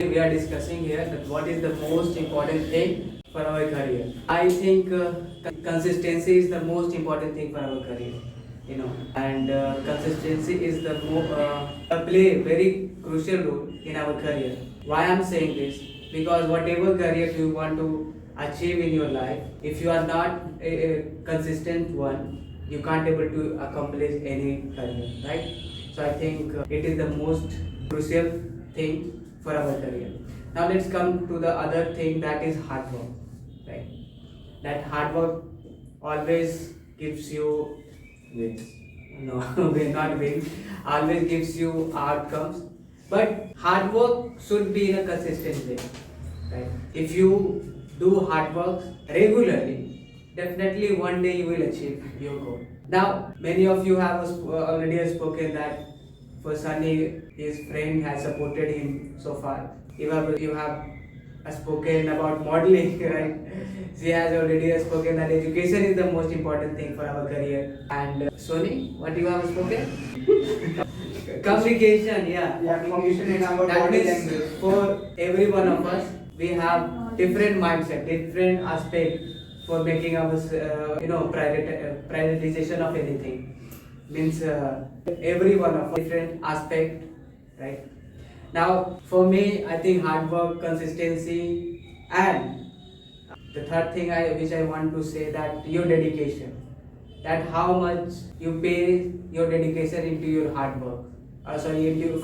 We are discussing here that what is the most important thing for our career. I think consistency is the most important thing for our career. And consistency is the play very crucial role in our career. Why I'm saying this? Because whatever career you want to achieve in your life, if you are not a consistent one, you can't able to accomplish any career, right? So I think it is the most crucial thing for our career. Now let's come to the other thing, that is hard work, right? That hard work always gives you wins. No, will not win. Always gives you outcomes. But hard work should be in a consistent way, right? If you do hard work regularly, definitely one day you will achieve your goal. Now, many of you have already spoken that for Sunny, his friend has supported him so far. You have spoken about modeling, right? She has already spoken that education is the most important thing for our career. And Sony, what you have spoken? Communication, yeah. Yeah, communication in our That body means language. for every one of us, we have different mindset, different aspect for making our, prioritization of anything. Means every one of us different aspect, right? Now, for me, I think hard work, consistency, and the third thing which I want to say, that your dedication, that how much you pay your dedication into your hard work,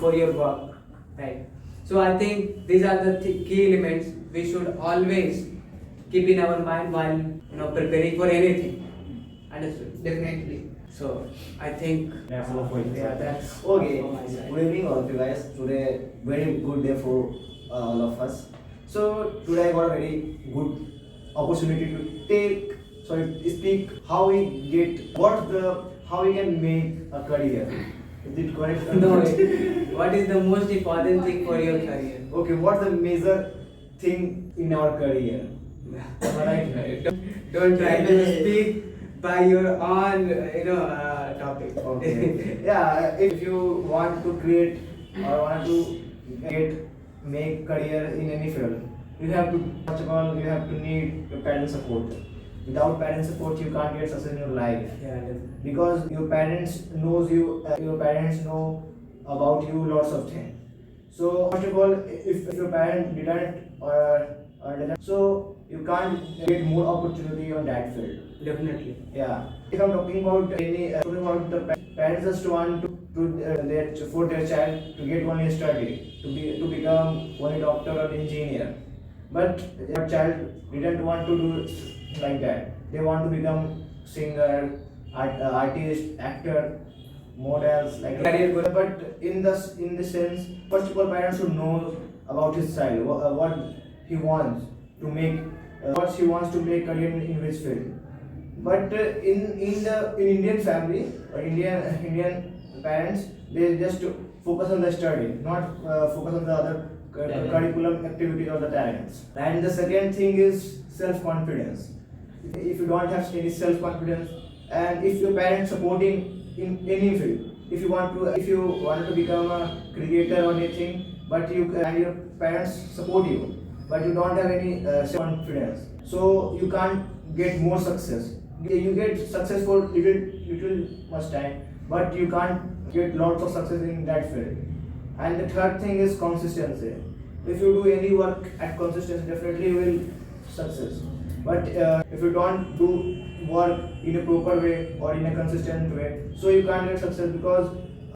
for your work, right? So I think these are the key elements we should always keep in our mind while preparing for anything. Understood? Definitely. So I think That's all for you. that's Okay, all from my side. good evening all of you guys. Today, very good day for all of us. So today I got a very good opportunity to speak how we get how we can make a career. Is it correct? No, what is the most important thing for your career? Okay, what's the major thing in our career? Am I right? Don't try to speak by your own, topic. Okay. Yeah, if you want to create or want to make career in any field, you have to first of all you have to need your parent support. Without parent support, you can't get success in your life Yeah, definitely. because your parents knows you. Your parents know about you lots of things. So first of all, if your parent didn't or didn't, so you can't get more opportunity on that field. Definitely. Yeah. If I'm talking about talking about the parents just want for their child to get only study to become only doctor or engineer, but your child didn't want to do like that. They want to become singer, artist, actor, models like Career goal. But in the sense, first of all, parents should know about his child, what he wants to make, what he wants to make career in which field. But in Indian family or Indian parents, they just focus on the study, not focus on the other curriculum activities or the talents. And the second thing is self confidence. If you don't have any self confidence, and if your parents supporting in any field, if you wanted to become a cricketer or anything, but and your parents support you, but you don't have any self confidence, so you can't get more success. You get success for little much time, but you can't get lots of success in that field. And the third thing is consistency. If you do any work at consistency, definitely you will success. But if you don't do work in a proper way or in a consistent way, so you can't get success, because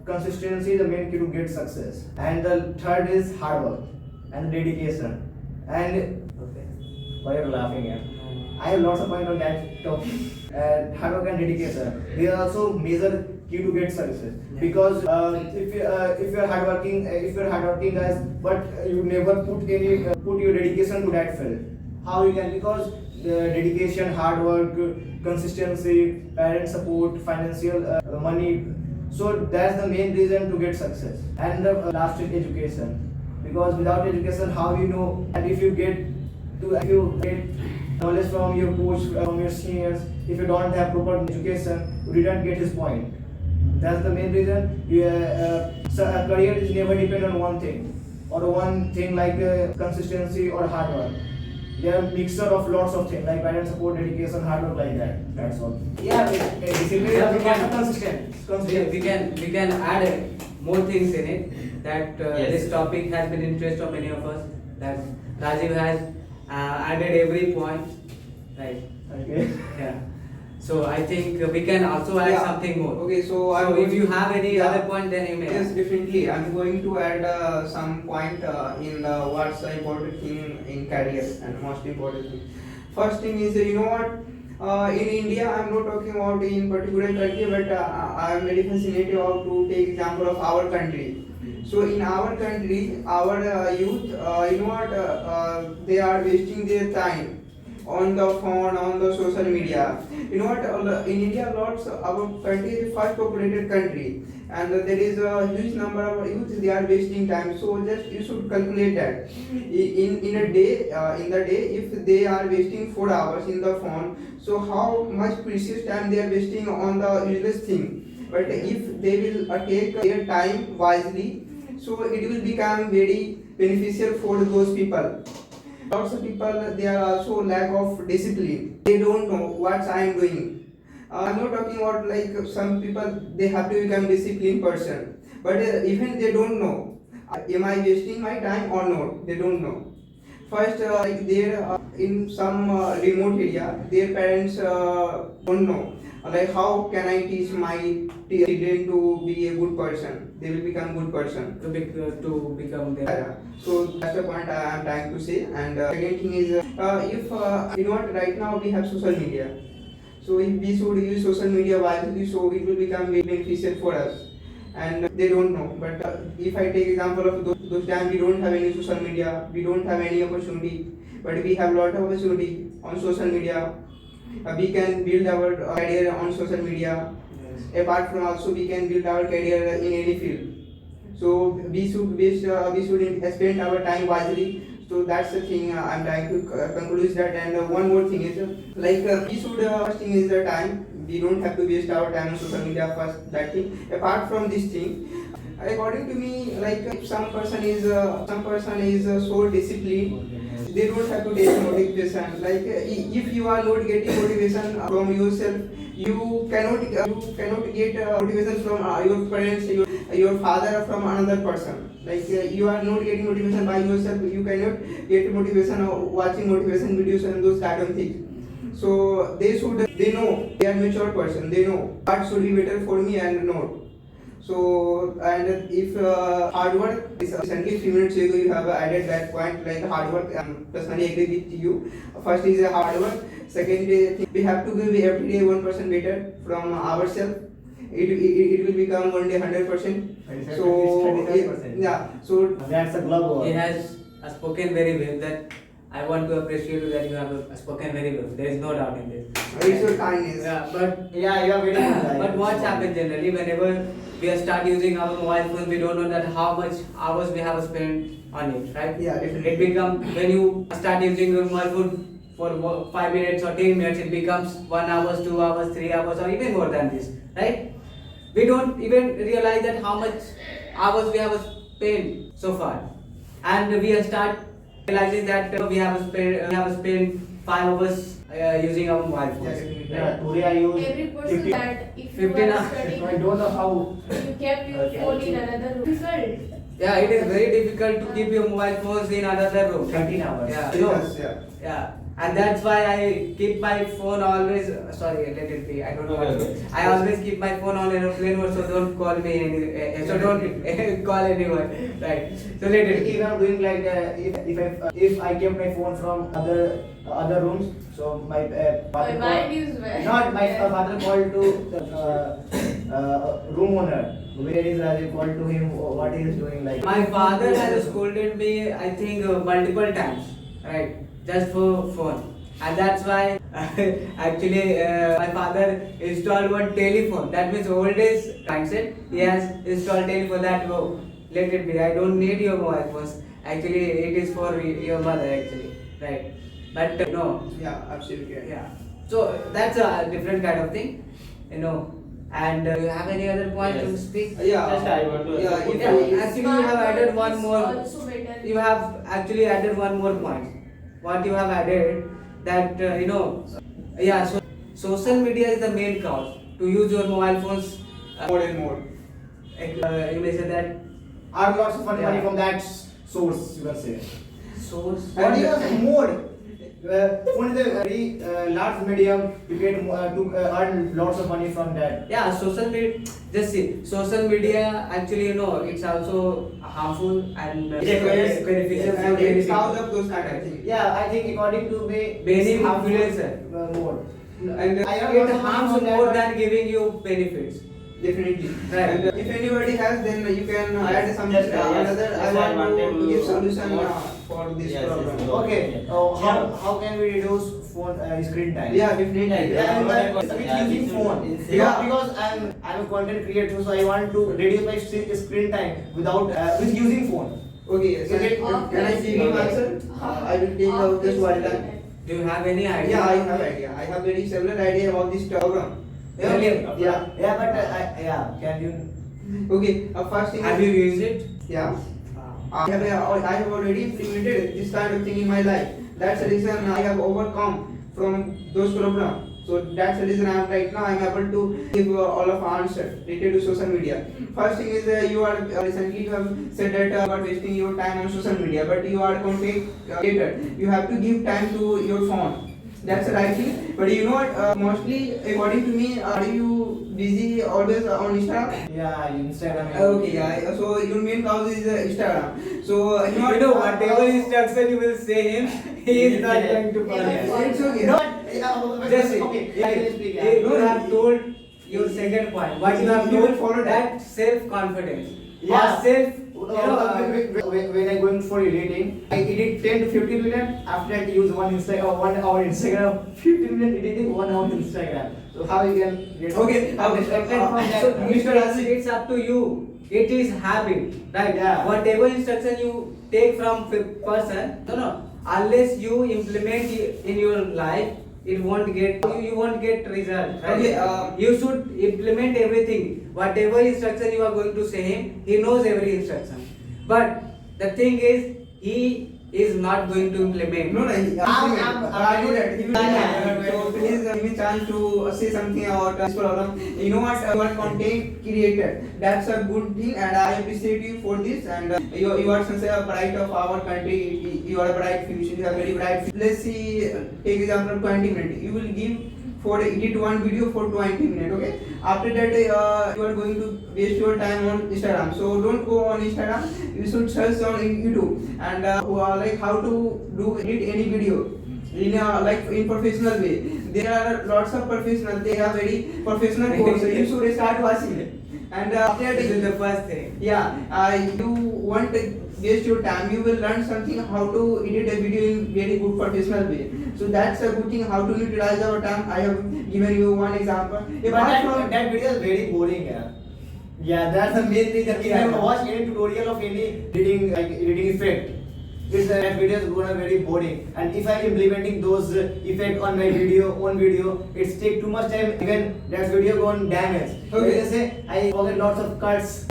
consistency is the main key to get success. And the third is hard work and dedication. And Okay. why are you laughing at? I have lots of points on that topic. Hard work and dedication. They are also major key to get success. Yeah. Because if you're hardworking guys, but you never put your dedication to that field, how you can? Because the dedication, hard work, consistency, parent support, financial money. So that's the main reason to get success. And the last is education. Because without education, how you know? And if you get knowledge from your coach, from your seniors, if you don't have proper education, you didn't get his point. That's the main reason. So a career is never depend on one thing. or one thing like consistency or hard work. They are mixture of lots of things like parent support, dedication, hard work, like that. That's all. Yeah, Discipline yeah, is we can consistent. we can add more things in it. That Yes. this topic has been interest of many of us. That Rajiv has added every point, right? Okay. Yeah. So I think we can also add Yeah. something more. Okay, so So I'm if you have any Yeah. other point, then you may. Yes, add. definitely. I'm going to add some point in what's the important thing in career and most important thing. First thing is, you know what? In India, I'm not talking about in particular country, but I'm very fascinated about to take example of our country. So in our country, our youth, you know what? They are wasting their time on the phone, on the social media. You know what? In India, lots our country is the first populated country, and there is a huge number of youth. They are wasting time. So just you should calculate that. In a day, in the day, if they are wasting 4 hours in the phone, so how much precious time they are wasting on the useless thing. But if they will take their time wisely, so it will become very beneficial for those people. Lots of people, they are also lack of discipline. They don't know what I am doing. I'm not talking about like some people, they have to become disciplined person, but even they don't know, am I wasting my time or not? They don't know. First, like they're in some remote area, their parents don't know. Like how can I teach my children to be a good person? They will become good person. To become their. Yeah. So that's the point I am trying to say. And second thing is, if you know what, right now we have social media. So if we should use social media wisely, so it will become very beneficial for us. And they don't know. But if I take example of those times we don't have any social media, we don't have any opportunity, but we have lot of opportunity on social media. We can build our career on social media. Yes. Apart from also we can build our career in any field. So we should spend our time wisely. So that's the thing I'm trying to conclude that. And one more thing is we should first thing is the time. We don't have to waste our time on social media first. That thing. Apart from this thing, according to me, like if some person is so disciplined, they don't have to take motivation. Like if you are not getting motivation from yourself, you cannot get motivation from your parents, your father, or from another person. Like you are not getting motivation by yourself, you cannot get motivation watching motivation videos and those kind of things. So they know, they are mature person, they know what should be better for me and not. So, and if hard work, recently few minutes ago you have added that point, like hard work, personally agree with you. First is hard work. Second, we have to give every day 1% better from ourselves. It will become one day 100%. So, 35%. yeah. So That's a glove. He has spoken very well. That I want to appreciate you that you have spoken very well. There is no doubt in this. it's your kindness. Yeah, but Yeah, you are very good. but what happens generally whenever we start using our mobile phone, we don't know that how much hours we have spent on it, right? Yeah, definitely. It becomes when you start using your mobile phone for 5 minutes or 10 minutes, it becomes 1 hour, 2 hours, 3 hours, or even more than this, right? We don't even realize that how much hours we have spent so far, and we start realizing that we have spent 5 hours using our mobile phones. Yeah, definitely. Yeah, today I use Every person 50. that if 15 you are hours. studying, I don't know how. you kept your phone in another room. Difficult. Yeah, it is very difficult to keep your mobile phones in another room. 13 hours. Yeah, Yes, yeah. yeah, and that's why I keep my phone always. Sorry, let it be. I don't know what to do. I always keep my phone on aeroplane mode, so don't call me so don't call anyone. Right. So let it be. If I'm doing like if I kept my phone from other rooms, so my My mind is where. not my father called to the room owner. Where is Rajiv? Called to him. What he is doing like. My father has scolded me, I think, multiple times, right? Just for phone, and that's why actually my father installed one telephone. That means old days mindset. He has installed telephone that let it be. I don't need your mobile phones. Actually, it is for your mother actually, right? But no, Yeah, absolutely. yeah. So that's a different kind of thing, you know. And do you have any other point to Yes. speak? Yeah. Just I want to Yeah, put if Yeah, I- actually, you have added one Is more. Also better you have actually added one more point. What you have added that yeah. So social media is the main cause to use your mobile phones more and more. You may say that Earn lots of money Yeah. from that source, you can say. source. What is more? Phone is a very large medium. You can earn lots of money from that. Yeah, social media. Just see, social media actually it's also harmful and beneficial for And many it's people. out of those kind of things. Yeah, I think according to me, Many it's harmful, influencer. more. And I earn It lots of money harms from that, more but- than giving you benefits. Definitely. Right. And if anybody has, then you can add some Yes, another. yes, I I want wanted to to give solution more- for this Yes, problem. yes, Okay. How can we reduce phone screen time? Yeah, definitely. Yeah, with Yeah, using this phone. is- Yeah, because I'm a content creator, so I want to reduce my screen time without with using phone. Okay, yes. Okay. Can I give you answer? I will take out this one time. Do you have any idea? Yeah, I have idea. I have very several idea about this program. Really? Yeah. Yeah, but can you? Okay. First thing. Have you used it? Yeah. I have already implemented this kind of thing in my life. That's the reason I have overcome from those programs. So that's the reason I am right now I am able to give all of answer related to social media. First thing is you are recently you have said that you are wasting your time on social media, but you are content creator. You have to give time to your phone. That's the right thing. But you know what? Mostly according to me, are you busy always on Instagram? Yeah, Instagram. Okay, yeah. So your main cause is Instagram. So Whatever instruction you will say him, he is not going to follow. Yeah. It's okay. No, Just see, okay. you I can speak. Yeah. you have told your second point. What you have You will told, follow that self-confidence. Yeah. Or self, When I going for editing, I edit 10 to 15 minutes. After that, I use 1 hour Instagram, 15 minutes editing, 1 hour Instagram. So how you can get Okay, distracted from that? so Mr. Razi. it's up to you. It is habit, right? Yeah. Whatever instruction you take from person, unless you implement in your life, it won't get you won't get result, right? Okay, you should implement everything. Whatever instruction you are going to say him, he knows every instruction. But the thing is, he is not going to implement. No, no, I know that. He will Yeah. So please give me chance to say something about this problem. You know what? You are content creator. That's a good thing, and I appreciate you for this. And you are such a bright of our country. You are a bright future. You are very bright. Let's see. Take example of 20 minutes. You will give for edit one video for 20 minutes. Okay. After that, you are going to waste your time on Instagram. So don't go on Instagram. You should search on YouTube and like how to do edit any video in in professional way. There are lots of professionals. They have very professional course. You should start watching it. And after that, This is the first thing. yeah, you won't waste your time. You will learn something how to edit a video in very good professional way. So that's a good thing. How to utilize our time. I have given you one example. But that video is very boring. Yeah, that's the main thing. That if I watch any tutorial of any editing effect, that video is gonna very boring. And if I'm implementing those effect on my video, it's take too much time. Even that video gone damaged. Okay. Let's say I forget lots of cuts,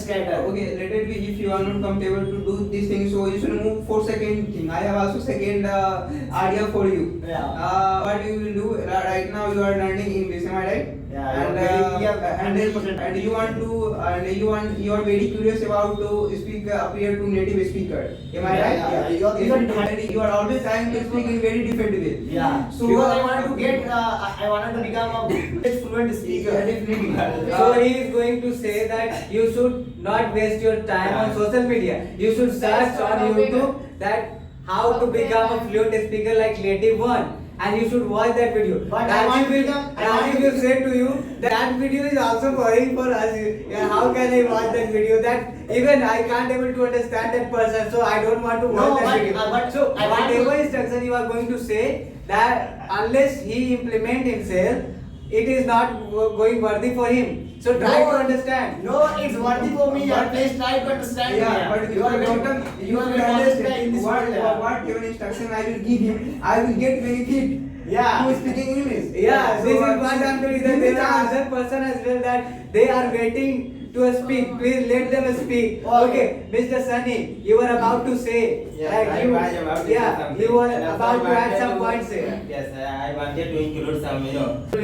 scatter. Okay, let it be. If you are not comfortable to do these things, so you should move for second thing. I have also second idea for you. Yeah. What you will do right now? You are learning English, am I right? Yeah, And you are very- and 100%. and you want to you are very curious about to speak appear to native speaker. Am I Yeah, right? yeah, you are- You are always trying to speak in very different way. Yeah. So Because I wanted to get, I wanted to become a fluent speaker. Yeah, definitely. So he is going to say that you should not waste your time on social media. You should search on YouTube that how to become a fluent speaker like native one. And you should watch that video. But I want to become- Rajiv will say to you that video is also boring for us. Yeah, how can I watch that video? That even I can't able to understand that person, so I don't want to watch No, that but- video. but So I want to- whatever instruction you are going to say, that unless he implement himself, it is not going worthy for him. So try No, to understand. No, it's worthy for me. But- Please try to understand. Yeah, me. but you are very, you are very honest guy in this world. what given instruction I will give him, I will get benefit. Yeah. Who is speaking English? Yeah, So, this is what I'm doing. give me There are chance. other person as well that they are waiting to speak. Please let them speak. Okay, Mr. Sunny, you were about to say. Yes, like I you, was about to say yeah, something. you were And also about to I add wanted some to- points here. Yes, I wanted to include some,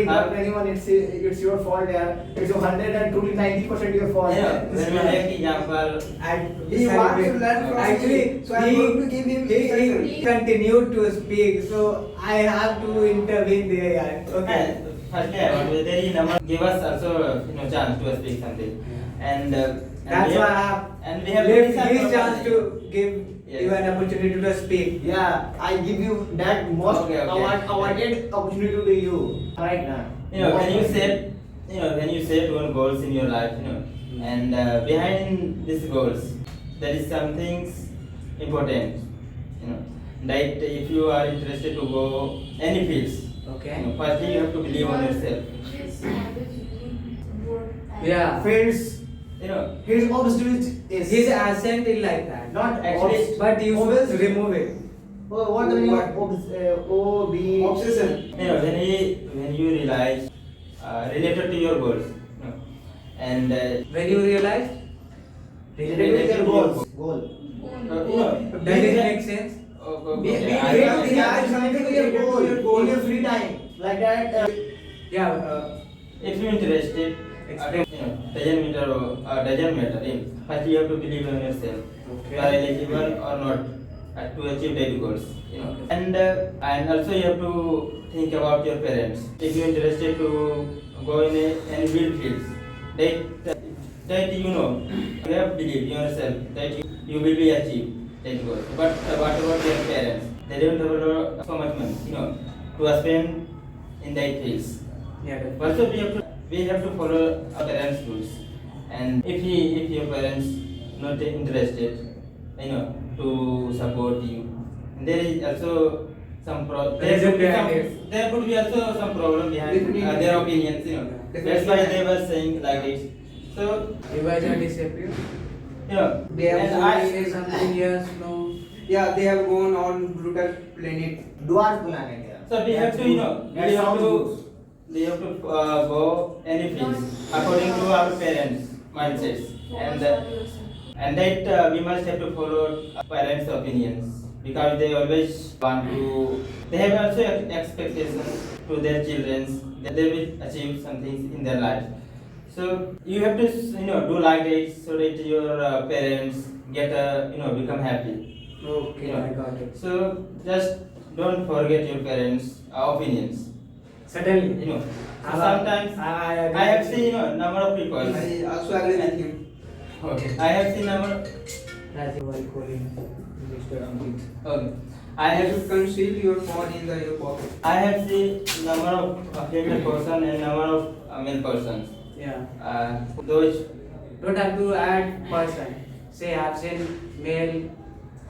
Not anyone, it's your fault. Yeah, it's 190% your fault. when we take example, And He wants to learn from actually, me, so I'm going to give him he instruction. continued to speak, so I have to intervene there. Yeah. Okay. firstly I want to tell you, number give us also chance to speak something, and That's we why have- I have and we have left very his some chance to give Yes. you an opportunity to speak. Yeah, I give you that most Okay, okay. awarded opportunity to you right now. when you set when you set one goals in your life, and behind these goals there is some things important, that if you are interested to go any fields, Okay. firstly you have to believe on yourself. Yeah. Fields, you know his obstacle is His accent is like that. not Actually, But you should obstacle. remove it. Oh, what the meaning of O B? Obsession. when you realize related to your goals, and When you realize, Related with your goals. Goal. does it make sense? Related with something with your goal in your free time, like that. Yeah. if you interested, doesn't matter. First you have to believe in yourself. Okay. You are eligible or not to achieve that goals. And also you have to think about your parents. If you are interested to go in any fields, that you have believe in yourself that you will be achieve that goals. But what about your parents? They don't have so much money, to spend in that fields. Yeah. Also, we have to follow our parents' rules, and if your parents not interested, to support you, there is also some Reason behind it. there could be also some problem behind Definitely. their opinions. That's why they were saying like this. So You guys are disappeared. They have and so I Say something, yes, no. Yeah, they have gone on brutal planet. Dwarf planet. Yeah. so we have to That sounds good. we have to go any fields according to our parents' mindsets, and that we must have to follow our parents' opinions, because they always want to. They have also expectations to their children that they will achieve something in their life. So you have to do like it so that your parents get become happy. Okay, I got it. So just don't forget your parents' opinions. Certainly. So I- sometimes I agree I have with seen you. number of people. I also agree with him. Okay. I have seen number. That's why I call him Mr. Ankit. Okay. I You have should conceal your phone in your pocket. I have seen number of female person and number of male persons. Yeah. Those Don't have to add person. Say I've seen male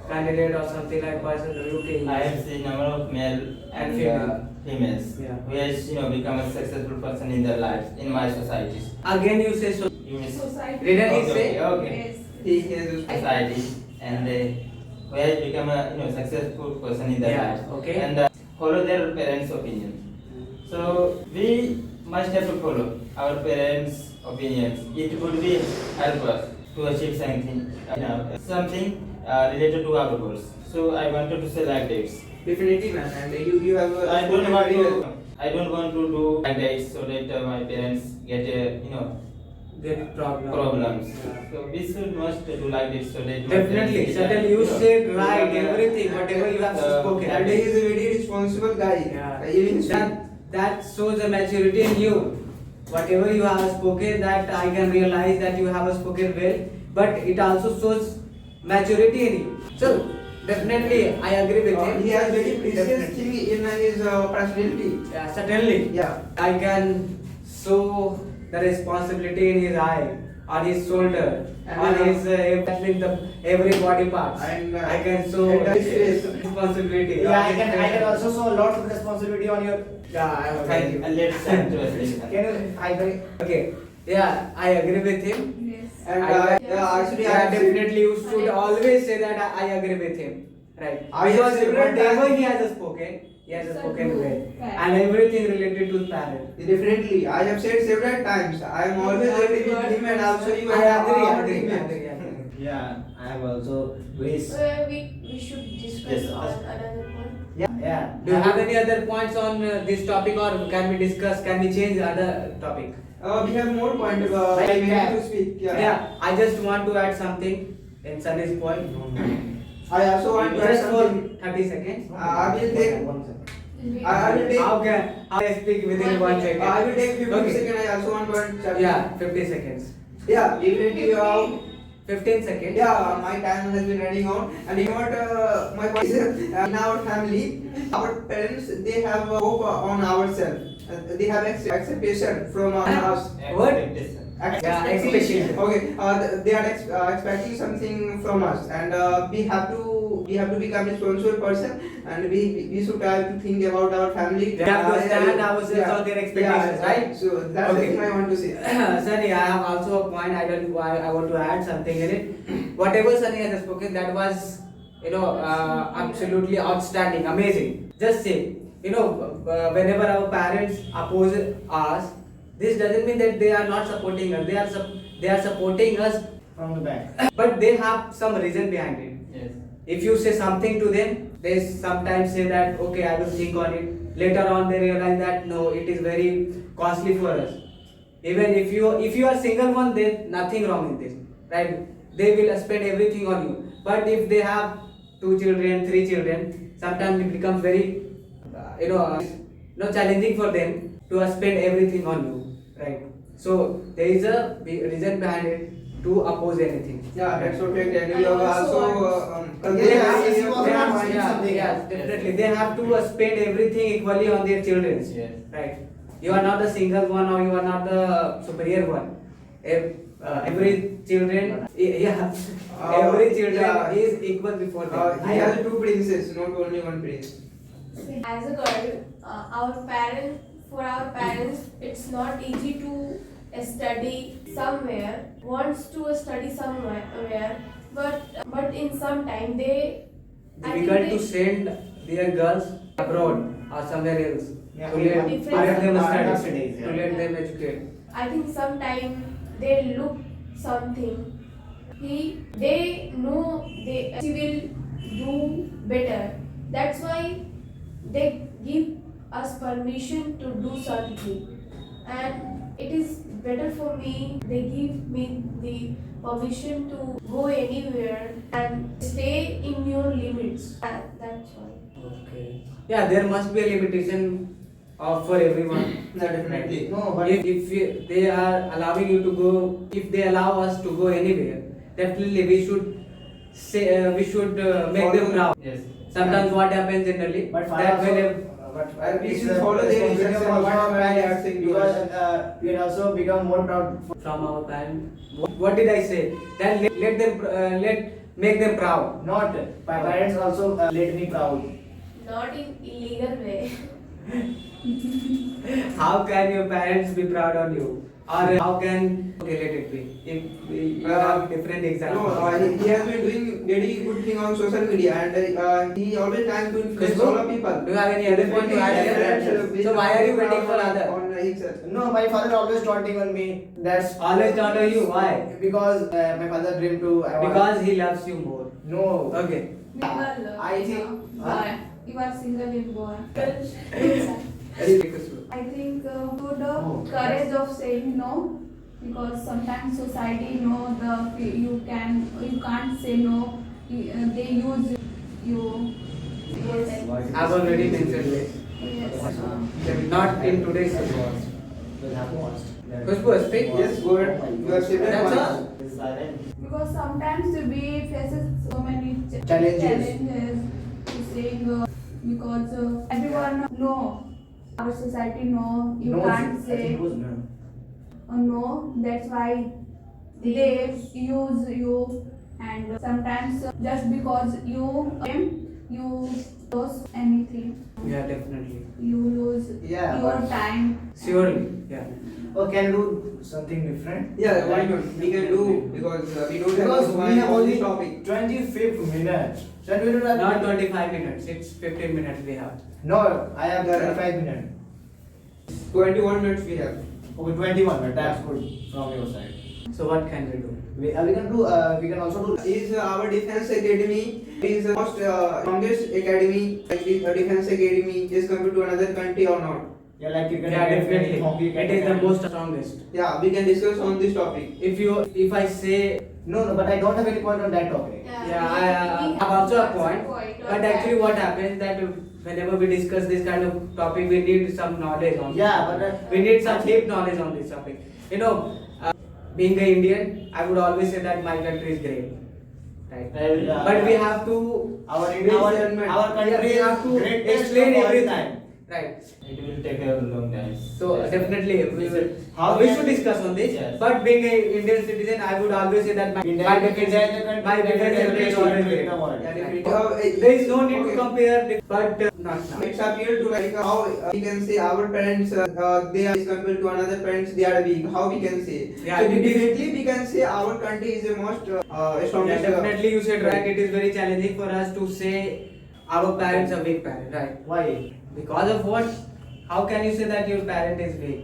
candidate or something like person. Okay. I have seen number of male And and female. females Yeah. who has become a successful person in their lives in my societies. Again you say so. You miss Society. Didn't he Okay, say? okay. He has Society, and who has become a successful person in their Yeah, lives. okay. And follow their parents' opinion. So we must have to follow our parents' opinions. It would be help us to achieve something related to our goals. So I wanted to say like this. definitely, man. And you have. I don't want to. I don't want to do like that so that my parents get Get problem. problems. Yeah. So we should must do like this so that my Definitely. parents get, Certainly you said right become a- everything, whatever you have spoken. And he is a very responsible guy. Yeah. Even That shows a maturity in you. Whatever you have spoken, that I can realize that you have spoken well, but it also shows maturity in you. So definitely I agree with him. he has very precious Definitely. thing in his personality. Yeah, certainly. Yeah. I can show the responsibility in his eye, on his shoulder, And, on his with the every body part. And, I can show and his face. responsibility. Yeah, I can also show lots of responsibility on your. Yeah, Thank you. And let's Can to you? I Okay. Yeah, I agree with him. Yes. And I- actually, Yeah, I definitely you should always say that I agree with him. right? I have Because several whatever times- he has spoken, he has It's a spoken true well, fact. and everything related to parents. Definitely, I have said several times. I am always Yeah, agree you with are- him, and also you I have agree, our agree, teammates. agree, agree. Yeah, I have also ways. We should discuss Yes, on yes. another point. Yeah. Do you have any other points on this topic, or can we discuss? Can we change other topic? We have more point Like maybe that. to speak. Yeah, I just want to add something in Sunny's point. I also want to add Just for something. 30 seconds. I will take. One second. I will take. How I speak within 1 second? I will take 50 Okay. seconds. I also want to add something. Yeah, 50 seconds. Yeah, definitely. 15 seconds. Yeah, my time has been running out, and you know what? My point is, in our family, our parents they have hope on ourselves. They have expectation from us. What? Expectation. Yeah, expectation. Okay, they are expecting something from us, and we have to become a responsible person, and we should have to think about our family. We have to stand ourselves on their expectations, yeah, right? So that's Okay. the thing I want to say. Sunny, I have also a point. I want to add something in it. Whatever Sunny has spoken, that was, absolutely outstanding, amazing. Just say, whenever our parents oppose us, this doesn't mean that they are not supporting us. They are supporting us, From the back. but they have some reason behind it. Yes. If you say something to them, they sometimes say that okay, I will think on it. Later on, they realize that no, it is very costly for us. Even if you are single one, then nothing wrong in this, right? They will spend everything on you. But if they have 2 children, 3 children, sometimes it becomes very, challenging for them to spend everything on you, right? So there is a reason behind it to oppose anything. Yeah, that's totally agree. I also They have, Yes, they you have, also have yeah, something. yeah, definitely. They have to spend everything equally on their children. Yes. Right. You are not the single one, or you are not the superior one. Every children, every children yeah. is equal before them. He has 2 princes, not only 1 prince. As a girl, for our parents, it's not easy to study somewhere, wants to study somewhere, but in some time I think Difficult to send their girls abroad or somewhere else Yeah, to let different them part of study, studies, to yeah. let them educate. I think sometime they look something. They know she will do better. That's why they give us permission to do something, and it is better for me. They give me the permission to go anywhere and stay in your limits. That's why. Okay. Yeah, there must be a limitation for everyone. Yeah, definitely. No, but If they are allowing you to go, if they allow us to go anywhere, definitely we should say we should make them proud. Yes. Sometimes what happens generally But that also, whenever And we it's should a follow their responsibility instruction, of our whatever they are parents, saying to because us. we can also become more proud. from our parents, what did I say? Then let them make them proud. Not my parents also let me proud. Not in illegal way. How can your parents be proud on you? Or how can let it be? If you have different No, examples. he has been doing very good thing on social media, and he always trying to influence Christoph, all of people. do you have any other point to add here? So why are you waiting for other? On himself. No, my father always taunting on me. That's Always honor you. Why? because my father dream to. Because he loves you more. No. Okay. I think. You are single in Goa. I think to the courage of saying no, because sometimes society know you can't say no. They use you. Yes. I've already mentioned this. Yes. Not in today's world. Khushbu, speak. Yes, go ahead. You have said That's that all. once. Silent. Because sometimes we faces so many Challenges. to saying because everyone know, our society know you No, can't I say think it was no. no. That's why they use you, and sometimes just because you lose anything, Yeah, definitely. you lose Yeah, your but- time. Surely. Yeah. Or can you do something different? Yeah, why not? We can do because we don't have Because much we time have on only this topic. 25th minute. Then we don't have Not 25 minutes, it's 15 minutes we have. No, I have 25 minutes. 21 minutes we have. Okay, 21 minutes. That's good from your side. So what can we do? We can do. We can also do. Is our defense academy is the most strongest academy. Like this defense academy is compared to another country or not? Yeah, like cricket. Yeah, academy, definitely. hockey It is the academy. most strongest. Yeah, we can discuss on this topic. If I say, No, but I don't have any point on that topic. yeah, I have also a point. But actually, what happens that whenever we discuss this kind of topic, we need some knowledge on. Yeah, but We need some deep knowledge on this topic. You know, being an Indian, I would always say that my country is great, right? Yeah. But we have to our Yeah, country we have to greatest explain of all everything, time. right? It will take a long time. So definitely How we can- should discuss on this. Yes. But being an Indian citizen, I would always say that my India, defense, India is a country my that defense is ability is great always in great. the world. Yeah, Right. definitely. There is no need Okay. to compare, but not now. It's appeal to like how we can say our parents they are compared to another parents they are weak. How we can say? Yeah, So it is- definitely we can say our country is the most Yeah, strongest. definitely you said right. It is very challenging for us to say our parents are weak parent, right? Why? Because of what? How can you say that your parent is weak?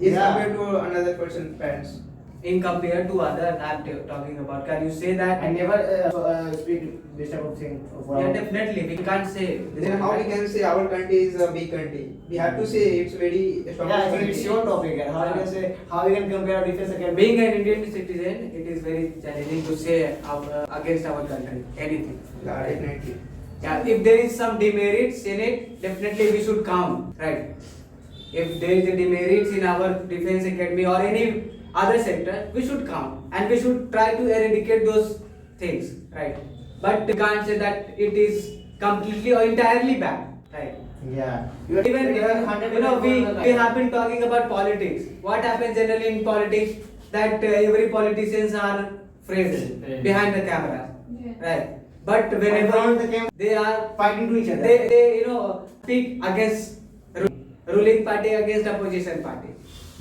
Is Yeah. compared to another person parents. In compared to other, I'm talking about. Can you say that? I never speak this type of thing. For Yeah, our- definitely. We can't say. this Then is how we right. can say our country is a weak country? We have to say it's very strong. Yeah, I think it's your topic. And how you can say how you can compare our defense academy? Being an Indian citizen, it is very challenging to say against our country anything. Yeah, definitely. Yeah, if there is some demerits in it, definitely we should count, right? If there is a demerits in our defense academy or any other sector, we should count and we should try to eradicate those things, right? But we can't say that it is completely or entirely bad, right? Yeah. Even you are 100% you know correct. we have been talking about politics. What happens generally in politics that every politicians are phrases behind the camera, Yeah. right? But whenever front the camera, they are fighting to each other. they you know speak against ruling party against opposition party.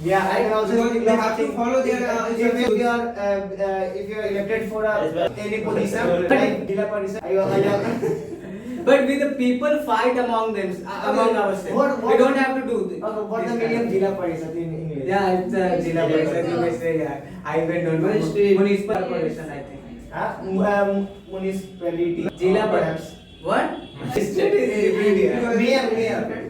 Yeah, I can also Because think they that have to thing. follow their, if you are elected for any position, But- like Dila position, But with the people fight among them among ourselves. What- We don't have to do this. what the meaning of Dila position in English? Yeah, it's Jila Parishad, you may say, yeah. I even don't know. Ministry. Municipal Corporation, I think. Municipality. Jila perhaps. What? State is India. Mayor.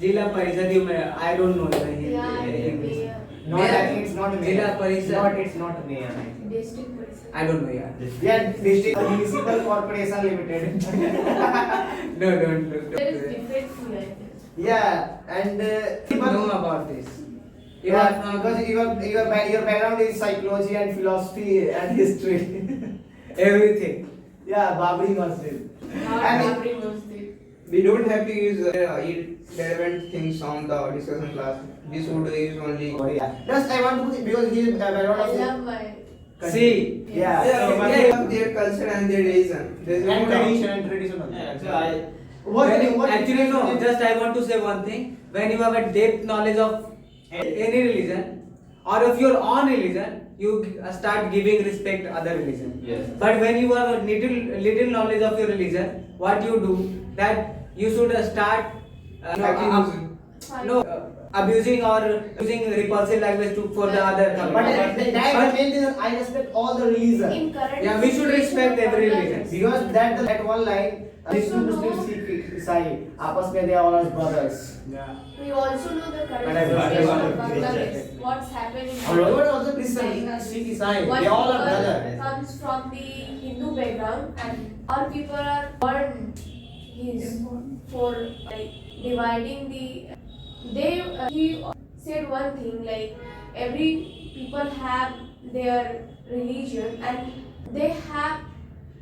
Jila Parishad, you may, I don't know the Yeah, English. yeah. Not, I think it's not mayor. Jila Parishad. It's not mayor, I think. District person. I don't know, yeah. Yeah, district municipal corporation limited. No, don't look. There is different food, I think. Yeah, and People know about this. You yeah, are from because your background is psychology and philosophy and history. everything. Yeah, Babri Masjid. Not And Babri Masjid. We don't have to use irrelevant things on the discussion class. This would use only. Just I want to put because his background I of love my. See, yeah, They have their culture and their religion. There's no and doubt. tradition and tradition. Yeah, so I What actually no, just I want to say one thing. When you have a depth knowledge of any religion or of your own religion, you start giving respect to other religion. Yes. But when you have a little knowledge of your religion, what you do that you should start abusing or using repulsive language for the other But community. that main thing is I respect all the religion. In current Yeah, we should respect situation of every Bangladesh, religion. Because that one line, Hindu, Muslim, Sikh, Isai, आपस में they are all as brothers. Yeah. We also know the current But I don't situation want of to Bangladesh. What's happening? Our Lord also Christian, Sikh, Isai, One they all are people brothers. comes from the Hindu background and all people are born his for like dividing the he said one thing like every people have their religion and they have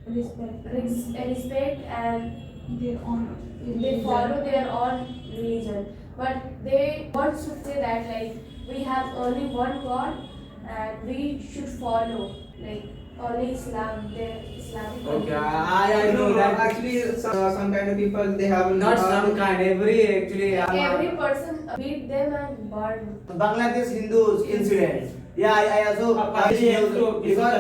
respect and Their own. they follow their own religion but they want to say that like we have only one god and we should follow like only Islam. They're Islamic. Okay, I know that. Actually, some kind of people they have Not some kind, every actually. Every person beat them and burn. Bangladesh Hindus incident. Yeah, I also Actually, because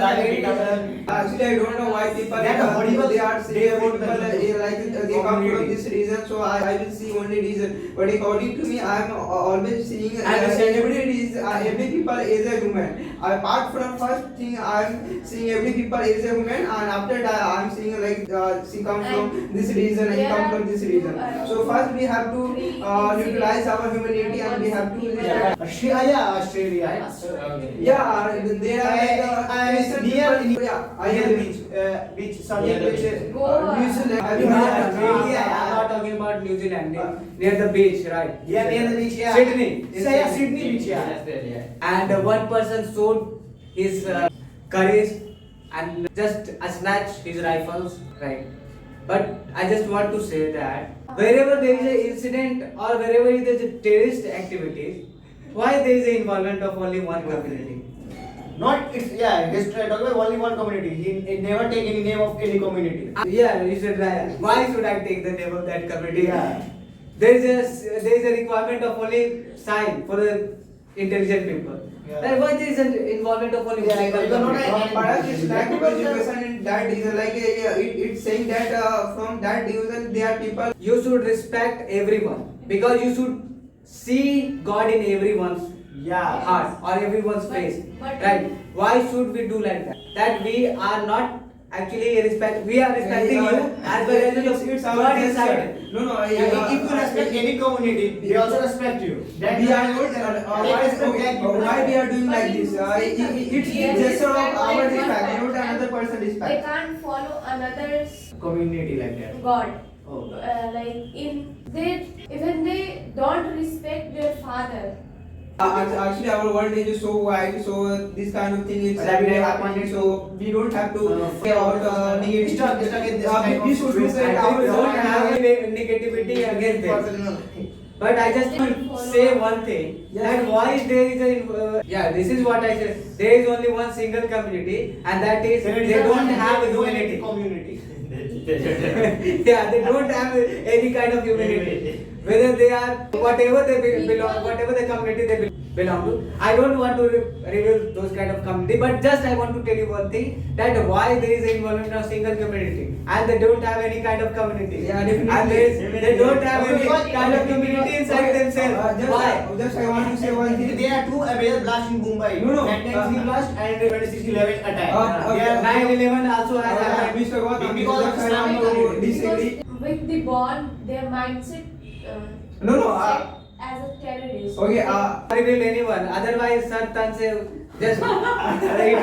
Actually, I don't know why people That horrible they are saying day about about the like they come from community. this reason, so I will see only reason. But according to me, I am always seeing Understand. every people is a human. Apart from first thing, I am seeing every people is a human, and after that, I am seeing like she comes from this reason and he there comes are from this two reason. around So first we have to three utilize our humanity and we have to Yeah. Australia. Okay. yeah, they are like Christian near people. Yeah, near near beach, sunny Near the beach. Goa. New Zealand. Have you No, heard I'm of not talking about New Zealand. Near the beach, right? Yeah, near the beach. Yeah. Sydney. So, yeah, Sydney beach. Yeah, Yeah. Australia. And one person showed his courage and just snatched his rifles, right? But I just want to say that wherever there is an incident or wherever there is a terrorist activities, why there is an involvement of only one community? Not it's yeah. He's talking about only one community. He never take any name of any community. Yeah, you should. Why should I take the name of that community? Yeah. There is a requirement of only sign for the intelligent people. Yeah. Then why there is an involvement of only Yeah, single because not community? Perhaps it's lack of education in that reason. Like it's saying that from that reason there are people. You should respect everyone because you should see God in everyone's Yeah. heart or everyone's face. but- Right? Why should we do like that? That we are not actually we are respecting you as well as It's the our God nature. inside. No, no. If you respect any community, they also respect you. That We is are why not. they respect you. Why we are doing like this? It's just of our respect, not another person They respect. can't follow another's Community like that. God. Oh. Like even they don't respect their father. Actually, our world is so wide, so this kind of thing is But every day we are happening. So we don't have to Uh, say about negative. Stuck in this kind We of should look situation. at I our don't have any negativity against them. Personal. But I just want to say one thing that why there is a this is what I said. There is only one single community and that is they don't have humanity. Community. Yeah, they don't have any kind of humanity. Whether they are whatever they belong, whatever the community they belong to. I don't want to reveal those kind of community, but just I want to tell you one thing that why there is involvement of single community and they don't have any kind of community. Yeah, definitely. And they don't have any kind of community inside themselves. Why? Just I want to say one thing. There are two major blasts in Mumbai. No. 19 blast and 26/11 attack. Yeah. 9/11 also has happened. Mr. Gautam, Because just I want to disagree. Because with the bond, their mindset No, set as a terrorist. Okay. Reveal anyone. Otherwise, sir, tanse just sorry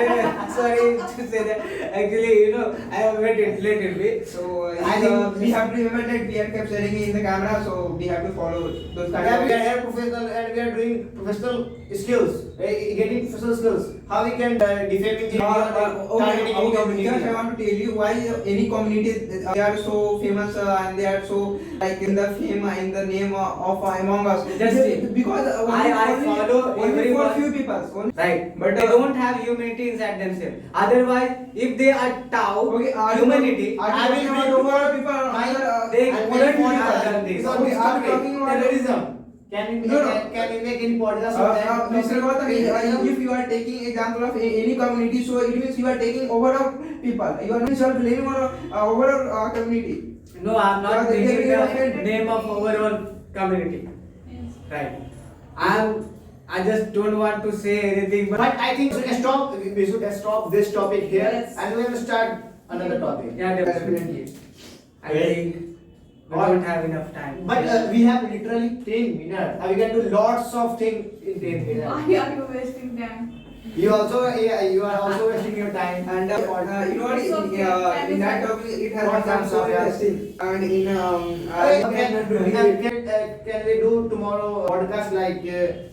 to say that. Actually, I have let it be. So I think we have to remember that we are kept sharing in the camera, so we have to follow those kind Yeah, we of. are professional and we are doing professional skills, getting professional skills. How we can defame targeting any community. Just I want to tell you why any community they are so famous and they are so like in the fame in the name of Among Us. Just because I follow only for everyone. few people. Right, but they don't have humanity inside themselves. Otherwise, if they are tau Okay, humanity, I will not over people. they And wouldn't very have important. done this. Because Okay, this I'm topic, talking about terrorism. Can we No, no. can we make any podcast on that? Mr. Gautam, if you are taking example of any community, so it means you are taking overall people. You are not blaming on overall community. No, I'm not Yeah, they taking will the offend. name of overall community. Right. I just don't want to say anything, but But I think we should stop this topic here Yes. and we will start another topic. yeah, definitely. I think we don't have enough time. But we have literally 10 minutes. We can do lots of things in 10 minutes. Why are you wasting time? You are also wasting your time. And you know what? It's okay. In that topic, it has What become comes so up, yeah. interesting. And in Can we do tomorrow podcast like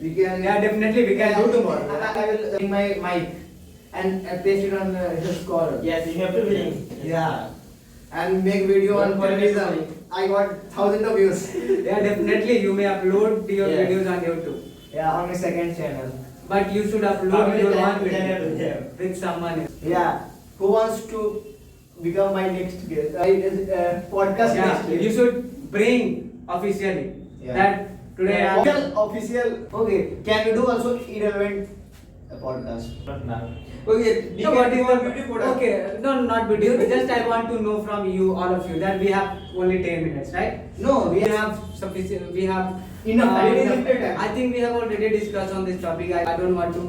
we can? Yeah, definitely we can do tomorrow. I will bring my mic and paste it on his call. Yes, you have to bring. Yeah. And make video on terrorism. I got thousands of views. Yeah, definitely you may upload your Yeah. videos on YouTube. Yeah, on my second channel. But you should How upload many your times one we can video do them? with someone else. Yeah. who wants to become my next guest? Podcast Yeah, next guest. you should bring officially Yeah. that today I am. Official. Okay. Can we do also irrelevant podcast? Not now. Okay, No, what is want the beauty product? okay? No, not video. Just I want to know from you, all of you, that we have only 10 minutes, right? No, We have sufficient. We have Enough. Very enough. limited time. I think we have already discussed on this topic. I don't want to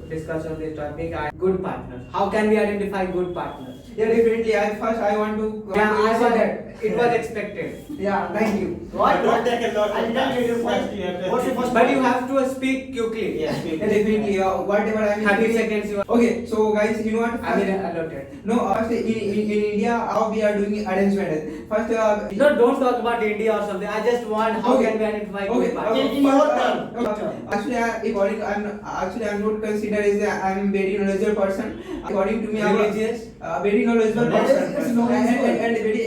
discuss on this topic. Good partners. How can we identify good partners? Yeah, definitely. I want to. Yeah, I say want that. It was expected. Yeah, thank you. What? Don't take a lot of I didn't time. get your point. First you have to What's your first But you have to speak quickly. Yes, Yeah, definitely. Whatever I mean. 30 seconds. You. Okay, so guys, you know what? I mean allotted. No, first in India, how we are doing arrangement. First, No, don't talk about India or something. I just want how Okay. can we identify Okay, good partners. In your first, turn. Actually, I'm not considered as I'm very knowledgeable person. According to me, Religious? Very knowledgeable person Yes, knowledgeable. and very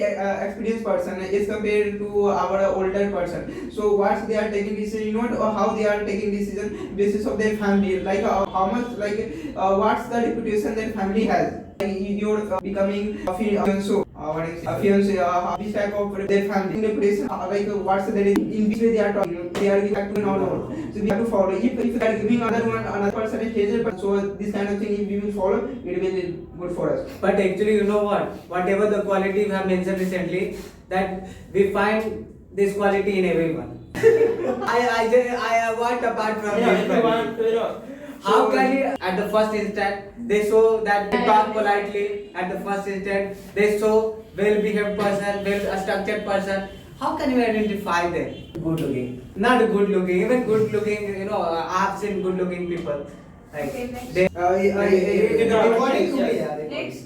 experienced person is compared to our older person. So what they are taking decision, you know what, how they are taking decision basis of their family, like how much, like what's the reputation their family has. Like you're becoming a fiancé, what is a fiancé, this type of their family reputation, like what's the in which way they are talking, they are acting or not. So we have to follow. If they are giving another person a stage, but so this kind of thing, if we will follow, it will be good for us. But actually, you know what? Whatever the quality we have mentioned recently, that we find this quality in everyone. I want apart from Yeah, this if you want quality. to, you know. How can we, at the first instant, they show that they talk politely, at the first instant, they show well-behaved person, well-structured person. How can you identify them? Good looking. Not good looking, even good looking, you know, I have seen good looking people. Like, Okay, next. they, According to me, Yes. yeah. Next.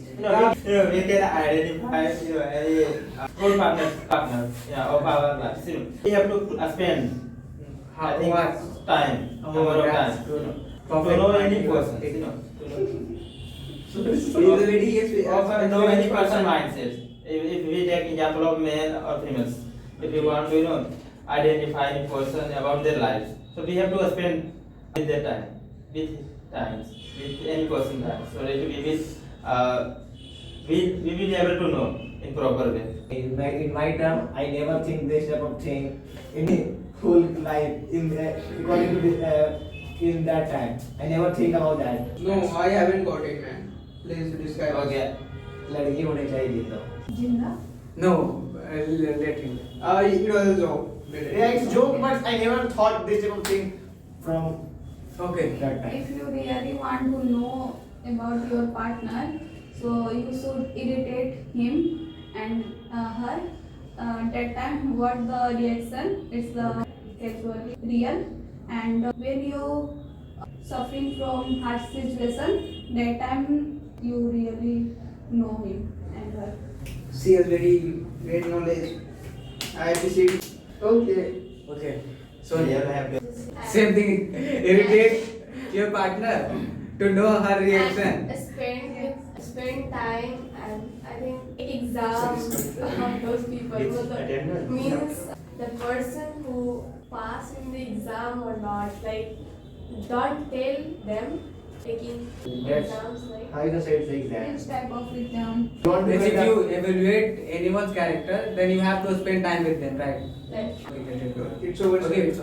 We can identify any good partner of our lives. We have to spend how, I think what? time, Oh, number of that's time good. to know any person. So this is very Of know any person mindset. If we take example of male or females, if we want to identify any person about their lives, so we have to spend with their time, with any person time. So that we will be able to know in proper way. In my term, I never think this type of thing in my whole life. According to in that time, I never think about that. No, I haven't got it, man. Please describe. Okay. लड़की होने चाहिए तो. Jinda. No, let him. It was a joke. Yeah, it's joke, but I never thought this type of thing from Okay. that time. If you really want to know about your partner, so you should irritate him and her. That time, what the reaction? It's the actually real. And when you suffering from harsh situation, that time you really know him and her. She has very great knowledge. I appreciate it. Okay. Okay. So So you have to. same thing. Irritate your partner to know her reaction. And spend time, and I think exam of those people means the person who pass in the exam or not. Like, don't tell them taking That's exams. Like, how you say it's exam. Which type of exam? You want to Means get if that- you evaluate anyone's character, then you have to spend time with them, right? like Okay, It's over. okay.